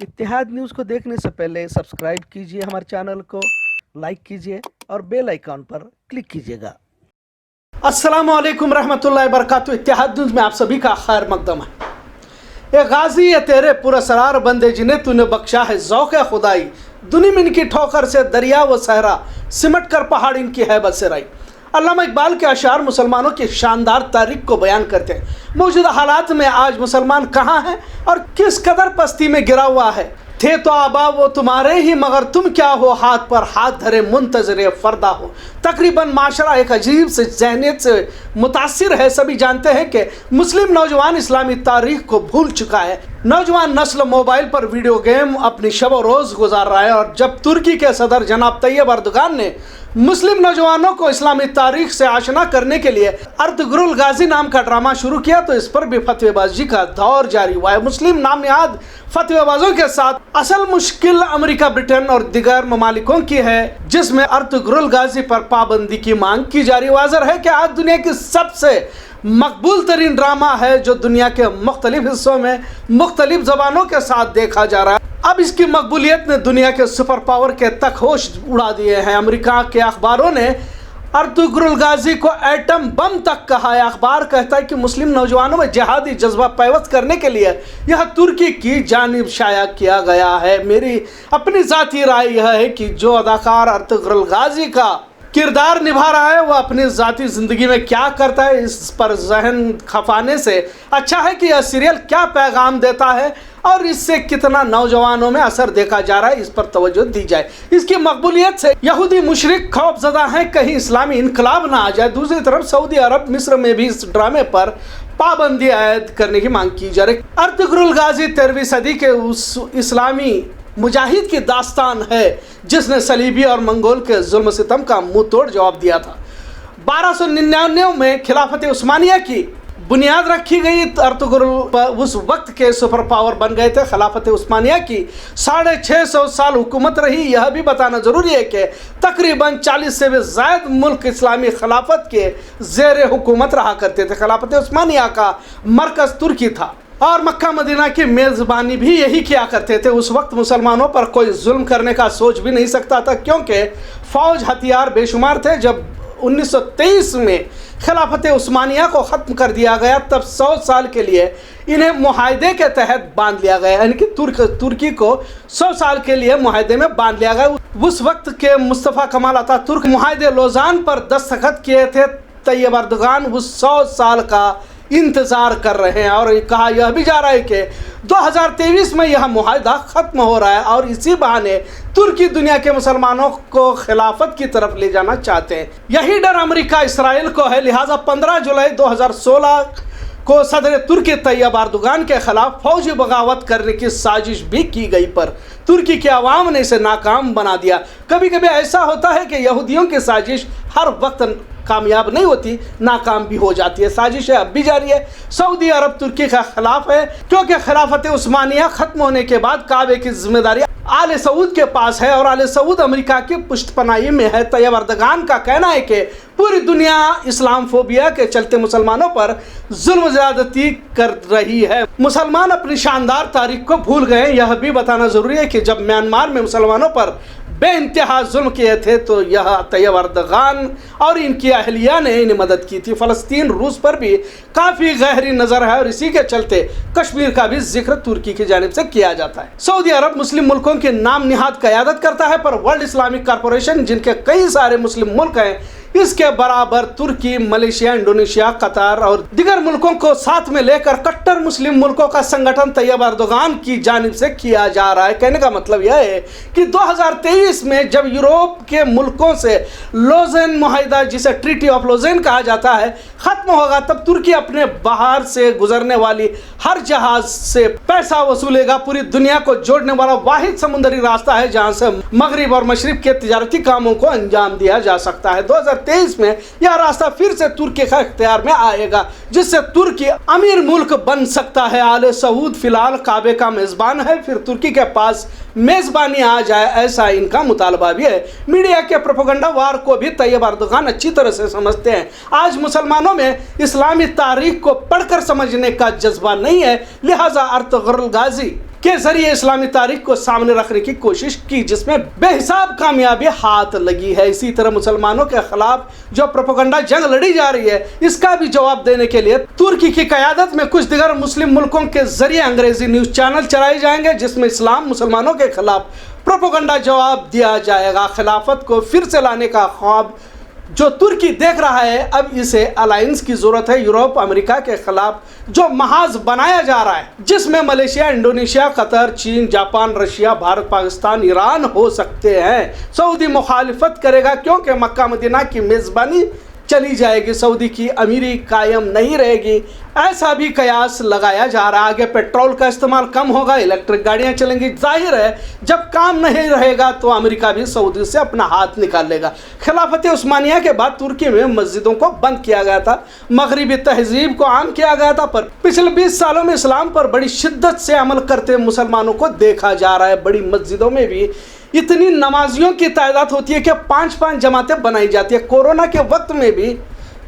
इत्तेहाद news को देखने से पहले सब्सक्राइब कीजिए हमारे चैनल को, लाइक कीजिए और बेल आइकॉन पर क्लिक कीजिएगा। अस्सलाम वालेकुम रहमतुल्लाहि बरकातहू। इत्तेहाद न्यूज़ में आप सभी का खैर मकदम है। ए गाजी ये तेरे पुरसरार बंदे जिन्हें तूने बख्शा है ज़ौक़ खुदाई, दुनिया में इनकी ठोकर से दरिया व सहरा सिमट कर पहाड़ इनकी हैबत से राई। अल्लामा इकबाल के अशार मुसलमानों की शानदार तारीख को बयान करते हैं। मौजूदा हालात में आज मुसलमान कहाँ हैं और किस कदर पस्ती में गिरा हुआ है। थे तो आबा वो तुम्हारे ही, मगर तुम क्या हो, हाथ पर हाथ धरे मुंतज़िर फरदा हो। तकरीबन माशरा एक अजीब से जहनीत से मुतासिर है। सभी जानते हैं कि मुस्लिम नौजवान इस्लामी तारीख को भूल चुका है। नौजवान नस्ल मोबाइल पर वीडियो गेम अपनी शब रोज़ गुजार रहा है। और जब तुर्की के सदर जनाब तैयब अर्दोगान ने मुस्लिम नौजवानों को इस्लामी तारीख से आशना करने के लिए अर्तुगरुल गाजी नाम का ड्रामा शुरू किया तो इस पर भी फतवेबाजी का दौर जारी हुआ है। मुस्लिम नाम निहाद फतवेबाजों के साथ असल मुश्किल अमेरिका, ब्रिटेन और दिगर ममालिकों की है, जिसमें अर्तुगरुल गाजी पर पाबंदी की मांग की जा रही। वाज़ेह है कि आज दुनिया की सबसे मकबूल तरीन ड्रामा है जो दुनिया के मुख्तलिफ हिस्सों में मुख्तलिफ ज़बानों के साथ देखा जा रहा है। अब इसकी मकबूलियत ने दुनिया के सुपर पावर के तक होश उड़ा दिए हैं। अमेरिका के अखबारों ने अर्तुगरुल गाजी को एटम बम तक कहा है। अखबार कहता है कि मुस्लिम नौजवानों में जिहादी जज्बा पैवस्त करने के लिए यह तुर्की की जानिब शाया किया गया है। मेरी अपनी ज़ाती राय यह है कि जो अदाकार अर्तुगरुल गाजी का किरदार निभा रहा है वह अपनी ज़ाती ज़िंदगी में क्या करता है, इस पर जहन खपाने से अच्छा है कि यह सीरियल क्या पैगाम देता है और इससे कितना नौजवानों में असर देखा जा रहा है, इस पर तवज्जो दी जाए। इसकी मकबूलियत से यहूदी मुशरिक खौफजदा हैं कहीं इस्लामी इनकलाब ना आ जाए। दूसरी तरफ सऊदी अरब, मिस्र में भी इस ड्रामे पर पाबंदी आयद करने की मांग की जा रही। अर्तुगरुल गाजी 13वीं सदी के उस इस्लामी मुजाहिद की दास्तान है जिसने सलीबी और मंगोल के जुल्म सितम का मुंह तोड़ जवाब दिया था। 1299 में खिलाफत उस्मानिया की बुनियाद रखी गई। अर्तुगरुल उस वक्त के सुपर पावर बन गए थे। खिलाफत उस्मानिया की 650 साल हुकूमत रही। यह भी बताना ज़रूरी है कि तकरीबन 40 से भी ज़्यादा मुल्क इस्लामी खिलाफत के ज़ेर हुकूमत रहा करते थे। खिलाफत उस्मानिया का मरकज़ तुर्की था और मक्का मदीना की मेज़बानी भी यही किया करते थे। उस वक्त मुसलमानों पर कोई जुल्म करने का सोच भी नहीं सकता था, क्योंकि फ़ौज हथियार बेशुमार थे। जब 1923 में खिलाफत उस्मानिया को ख़त्म कर दिया गया तब 100 साल के लिए इन्हें मुआहदे के तहत बांध लिया गया, यानी कि तुर्की को 100 साल के लिए मुआहदे में बांध लिया गया। उस वक्त के मुस्तफ़ा कमाल अतातुर्क मुआहदे लोज़ान पर दस्तखत किए थे। तैयब अर्दोगान उस 100 साल का इंतज़ार कर रहे हैं और कहा यह भी जा रहा है कि 2023 में यह मुआहदा ख़त्म हो रहा है और इसी बहाने तुर्की दुनिया के मुसलमानों को खिलाफत की तरफ ले जाना चाहते हैं। यही डर अमेरिका इसराइल को है। लिहाजा 15 जुलाई 2016 को सदर तुर्की तैयब अर्दोगान के खिलाफ फौजी बगावत करने की साजिश भी की गई, पर तुर्की के अवाम ने इसे नाकाम बना दिया। कभी कभी ऐसा होता है कि यहूदियों की साजिश हर वक्त कामयाब नहीं होती, नाकाम भी हो जाती है। साजिश अब भी जारी है। सऊदी अरब तुर्की के खिलाफ है क्योंकि खिलाफत उस्मानिया ख़त्म होने के बाद काबे की जिम्मेदारी आले सऊद के पास है और आले सऊद अमेरिका की पुष्टपनाही में है। तैयब अर्दोगान का कहना है कि पूरी दुनिया इस्लामफोबिया के चलते मुसलमानों पर जुल्म ज़्यादती कर रही है। मुसलमान अपनी शानदार तारीख को भूल गए। यह भी बताना ज़रूरी है कि जब म्यांमार में मुसलमानों पर बेइंतहा जुल्म किए थे तो यह तैयब अर्दोगान और इनकी अहलिया ने इन्हें मदद की थी। फ़लस्तीन, रूस पर भी काफ़ी गहरी नज़र है और इसी के चलते कश्मीर का भी जिक्र तुर्की की जानिब से किया जाता है। सऊदी अरब मुस्लिम मुल्कों के नाम निहाद क़यादत करता है, पर वर्ल्ड इस्लामिक कॉरपोरेशन जिनके कई सारे मुस्लिम मुल्क हैं, इसके बराबर तुर्की, मलेशिया, इंडोनेशिया, कतार और दिगर मुल्कों को साथ में लेकर कट्टर मुस्लिम मुल्कों का संगठन तैयब अर्दोगान की जानिब से किया जा रहा है। कहने का मतलब यह है कि 2023 में जब यूरोप के मुल्कों से लोज़ेन मुआहदा, जिसे ट्रीटी ऑफ लोज़ेन कहा जाता है, ख़त्म होगा, तब तुर्की अपने बाहर से गुजरने वाली हर जहाज़ से पैसा वसूलेगा। पूरी दुनिया को जोड़ने वाला वाहिद समुद्री रास्ता है जहाँ से मगरिब और मशरिक़ के तिजारती कामों को अंजाम दिया जा सकता है। 2023 में यह रास्ता फिर से तुर्की के इख्तियार में आएगा, जिससे तुर्की अमीर मुल्क बन सकता है। आले सऊद फिलहाल काबे का मेज़बान है, फिर तुर्की के पास मेज़बानी आ जाए, ऐसा इनका मुतालबा भी है। मीडिया के प्रोपेगेंडा वार को भी तैयब अर्दोगान अच्छी तरह से समझते हैं। आज मुसलमानों में इस्लामी तारीख को पढ़कर समझने का जज्बा नहीं है, लिहाजा अर्तुगरुल गाजी के जरिए इस्लामी तारीख को सामने रखने की कोशिश की, जिसमें बेहिसाब कामयाबी हाथ लगी है। इसी तरह मुसलमानों के खिलाफ जो प्रोपेगेंडा जंग लड़ी जा रही है, इसका भी जवाब देने के लिए तुर्की की क़यादत में कुछ दिगर मुस्लिम मुल्कों के जरिए अंग्रेजी न्यूज़ चैनल चलाए जाएंगे, जिसमें इस्लाम मुसलमानों के खिलाफ प्रोपेगेंडा जवाब दिया जाएगा। खिलाफत को फिर से लाने का ख्वाब जो तुर्की देख रहा है, अब इसे अलायंस की ज़रूरत है यूरोप अमेरिका के खिलाफ जो महाज बनाया जा रहा है, जिसमें मलेशिया, इंडोनेशिया, कतर, चीन, Japan, Russia, Bharat, Pakistan, Iran हो सकते हैं। सऊदी मुखालिफत करेगा क्योंकि मक्का मदीना की मेज़बानी चली जाएगी, सऊदी की अमीरी कायम नहीं रहेगी, ऐसा भी कयास लगाया जा रहा है। आगे पेट्रोल का इस्तेमाल कम होगा, इलेक्ट्रिक गाड़ियां चलेंगी। जाहिर है जब काम नहीं रहेगा तो अमेरिका भी सऊदी से अपना हाथ निकाल लेगा। खिलाफत उस्मानिया के बाद तुर्की में मस्जिदों को बंद किया गया था, मगरिबी तहजीब को आम किया गया था, पर पिछले 20 सालों में इस्लाम पर बड़ी शिद्दत से अमल करते मुसलमानों को देखा जा रहा है। बड़ी मस्जिदों में भी इतनी नमाजियों की तादाद होती है कि 5-5 जमातें बनाई जाती है। कोरोना के वक्त में भी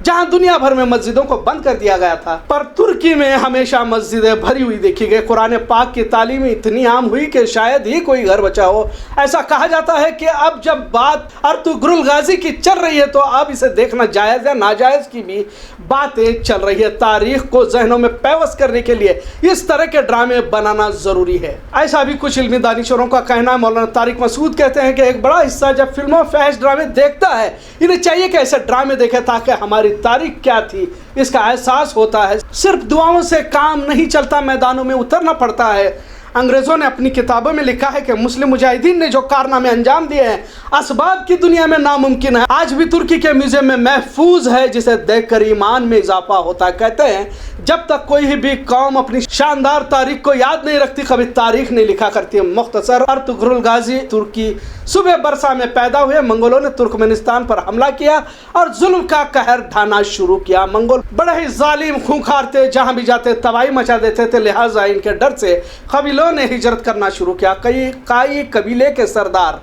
जहां दुनिया भर में मस्जिदों को बंद कर दिया गया था, पर तुर्की में हमेशा मस्जिदें भरी हुई देखी गई। कुरान पाक की तालीम इतनी आम हुई कि शायद ही कोई घर बचा हो। ऐसा कहा जाता है कि अब जब बात अर्तुगरुल गाजी की चल रही है तो अब इसे देखना जायज़ या नाजायज़ की भी बातें चल रही है। तारीख को जहनों में पैवस करने के लिए इस तरह के ड्रामे बनाना ज़रूरी है, ऐसा भी कुछ इल्मी दानिशोरों का कहना है। मौलाना तारिक मसूद कहते हैं कि एक बड़ा हिस्सा जब फिल्मों फैश ड्रामे देखता है, इन्हें चाहिए कि ऐसे ड्रामे देखे ताकि हमारी तारीख क्या थी इसका एहसास होता है। सिर्फ दुआओं से काम नहीं चलता, मैदानों में उतरना पड़ता है। अंग्रेज़ों ने अपनी किताबों में लिखा है कि मुस्लिम मुजाहिदीन ने जो कारनामे अंजाम दिए हैं, असबाब की दुनिया में नामुमकिन है, आज भी तुर्की के म्यूजियम में महफूज है, जिसे देखकर ईमान में इजाफा होता है। कहते हैं जब तक कोई भी कौम अपनी शानदार तारीख को याद नहीं रखती, कभी तारीख नहीं लिखा करती। मुख्तसर अर्तुगरुल गाजी तुर्की सुबह बरसा में पैदा हुए। मंगोलों ने तुर्कमेनिस्तान पर हमला किया और जुल्म का कहर ढाना शुरू किया। मंगोल बड़े ही जालिम खूंखार थे, जहां भी जाते तबाही मचा देते थे, लिहाजा इनके डर से कबीलों ने हिजरत करना शुरू किया। काई कबीले के सरदार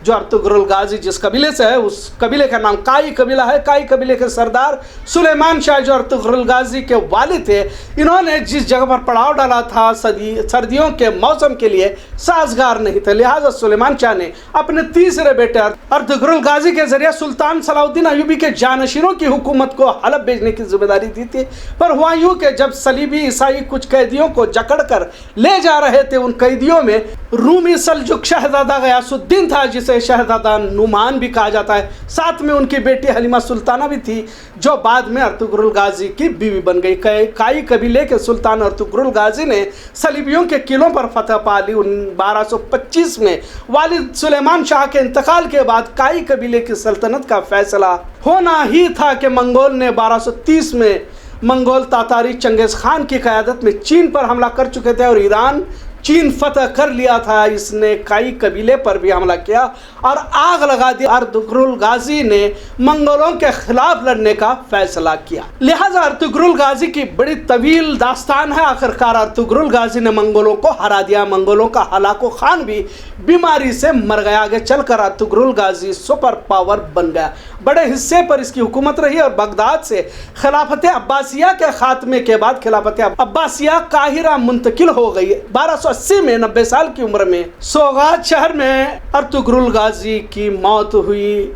जो अर्तुगरुल गाजी जिस कबीले से है, उस कबीले का नाम काई कबीला है। काई कबीले के सरदार सुलेमान शाह जो अर्तुगरुल गाजी के वालिद थे, इन्होंने जिस जगह पर पड़ाव डाला था सर्दियों के मौसम के लिए साजगार नहीं थे, लिहाजा सुलेमान शाह ने अपने तीसरे बेटे अर्तुगरुल गाजी के जरिए सुल्तान सलाउद्दीन अयूबी के जानशीनों की हुकूमत को हलब भेजने की जिम्मेदारी दी थी। पर हुआ यूं कि जब सलीबी ईसाई कुछ कैदियों को जकड़ कर ले जा रहे थे, उन कैदियों में रूमी सल्जुक शहजादा गयासुद्दीन था, जिसे शहजादा नुमान भी कहा जाता है। साथ में उनकी बेटी हलीमा सुल्ताना भी थी, जो बाद में अर्तुगरुल गाजी की बीवी बन गई। काई कबीले के सुल्तान अर्तुगरुल गाजी ने सलीबियों के किलों पर फतह पा ली। 1225 में वालिद सुलेमान शाह के इंतकाल के बाद काई कबीले की सल्तनत का फैसला होना ही था कि मंगोल ने 1230 में मंगोल तातारी चंगेज़ खान की क़यादत में चीन पर हमला कर चुके थे और ईरान चीन फतह कर लिया था। इसने काई कबीले पर भी हमला किया और आग लगा दी। अर्तुगरुल गाजी ने मंगोलों के खिलाफ लड़ने का फैसला किया। लिहाजा अर्तुगरुल गाजी की बड़ी तवील दास्तान है। आखिरकार अर्तुगरुल गाजी ने मंगोलों को हरा दिया। मंगोलों का हलाको खान भी बीमारी से मर गया। आगे चलकर अर्तुगरुल गाजी सुपर पावर बन गया। बड़े हिस्से पर इसकी हुकूमत रही और बगदाद से खिलाफत अब्बासिया के खात्मे के बाद खिलाफत अब्बासिया काहिरा मुंतकिल हो गई। 1280 में 90 साल की उम्र में सोगात शहर में अर्तुगरुल गाजी की मौत हुई।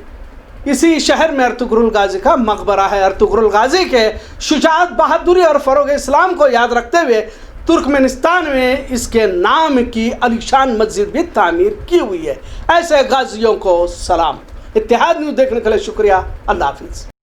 इसी शहर में अर्तुगरुल गाजी का मकबरा है। अर्तुगरुल गाजी के शुजाअत, बहादुरी और फरोग इस्लाम को याद रखते हुए तुर्कमेनिस्तान में इसके नाम की अलीशान मस्जिद भी तामीर की हुई है। ऐसे गाजियों को सलाम। इत्तेहाद न्यूज़ देखने के लिए शुक्रिया। अल्लाह हाफिज़।